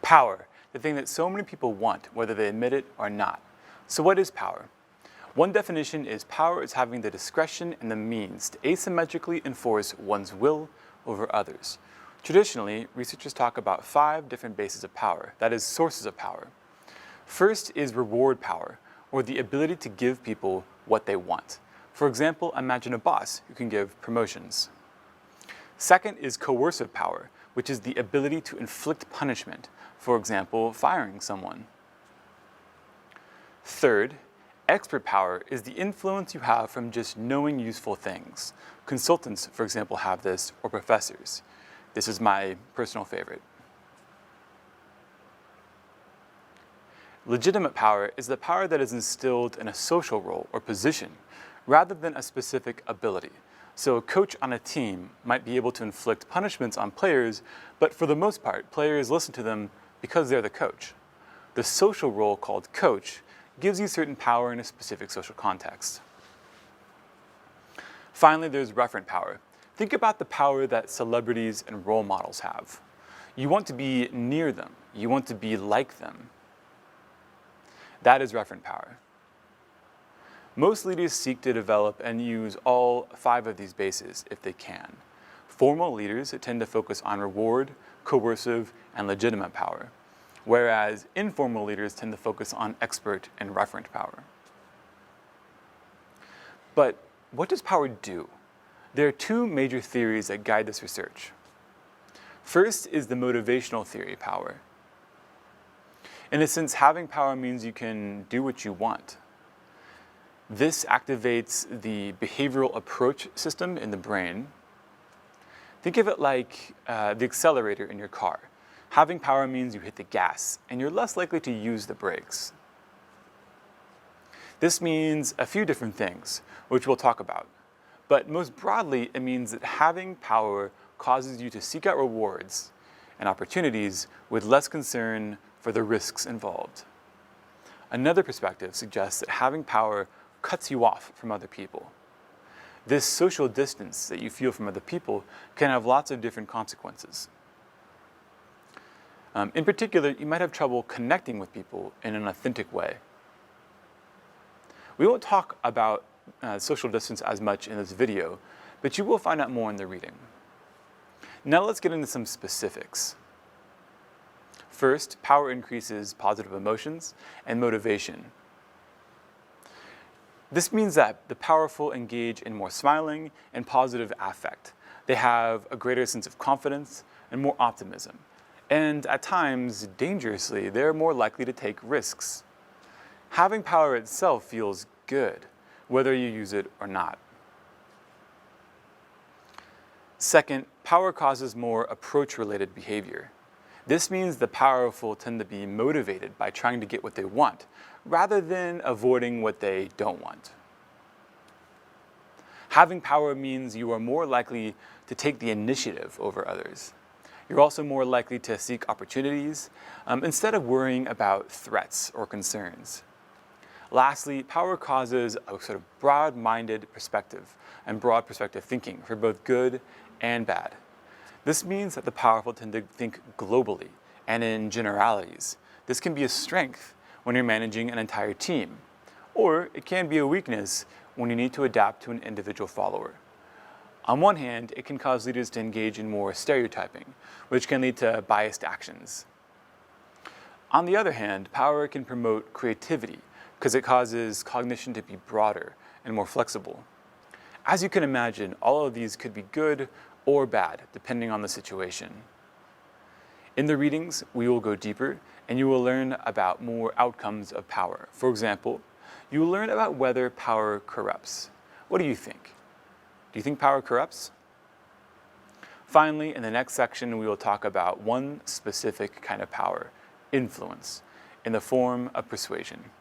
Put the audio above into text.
Power, the thing that so many people want, whether they admit it or not. So what is power? One definition is power is having the discretion and the means to asymmetrically enforce one's will over others. Traditionally, researchers talk about 5 different bases of power, that is, sources of power. First is reward power, or the ability to give people what they want. For example, imagine a boss who can give promotions. Second is coercive power, which is the ability to inflict punishment, for example, firing someone. Third, expert power is the influence you have from just knowing useful things. Consultants, for example, have this, or professors. This is my personal favorite. Legitimate power is the power that is instilled in a social role or position, rather than a specific ability. So a coach on a team might be able to inflict punishments on players, but for the most part, players listen to them because they're the coach. The social role called coach gives you certain power in a specific social context. Finally, there's referent power. Think about the power that celebrities and role models have. You want to be near them. You want to be like them. That is referent power. Most leaders seek to develop and use all 5 of these bases if they can. Formal leaders tend to focus on reward, coercive, and legitimate power, whereas informal leaders tend to focus on expert and referent power. But what does power do? There are 2 major theories that guide this research. First is the motivational theory of power. In a sense, having power means you can do what you want. This activates the behavioral approach system in the brain. Think of it like the accelerator in your car. Having power means you hit the gas, and you're less likely to use the brakes. This means a few different things, which we'll talk about. But most broadly, it means that having power causes you to seek out rewards and opportunities with less concern for the risks involved. Another perspective suggests that having power cuts you off from other people. This social distance that you feel from other people can have lots of different consequences. In particular, you might have trouble connecting with people in an authentic way. We won't talk about social distance as much in this video, but you will find out more in the reading. Now let's get into some specifics. First, power increases positive emotions and motivation. This means that the powerful engage in more smiling and positive affect. They have a greater sense of confidence and more optimism. And at times, dangerously, they're more likely to take risks. Having power itself feels good, whether you use it or not. Second, power causes more approach-related behavior. This means the powerful tend to be motivated by trying to get what they want, rather than avoiding what they don't want. Having power means you are more likely to take the initiative over others. You're also more likely to seek opportunities instead of worrying about threats or concerns. Lastly, power causes a sort of broad-minded perspective and broad perspective thinking for both good and bad. This means that the powerful tend to think globally and in generalities. This can be a strength when you're managing an entire team, or it can be a weakness when you need to adapt to an individual follower. On one hand, it can cause leaders to engage in more stereotyping, which can lead to biased actions. On the other hand, power can promote creativity because it causes cognition to be broader and more flexible. As you can imagine, all of these could be good or bad, depending on the situation. In the readings, we will go deeper and you will learn about more outcomes of power. For example, you will learn about whether power corrupts. What do you think? Do you think power corrupts? Finally, in the next section, we will talk about one specific kind of power, influence, in the form of persuasion.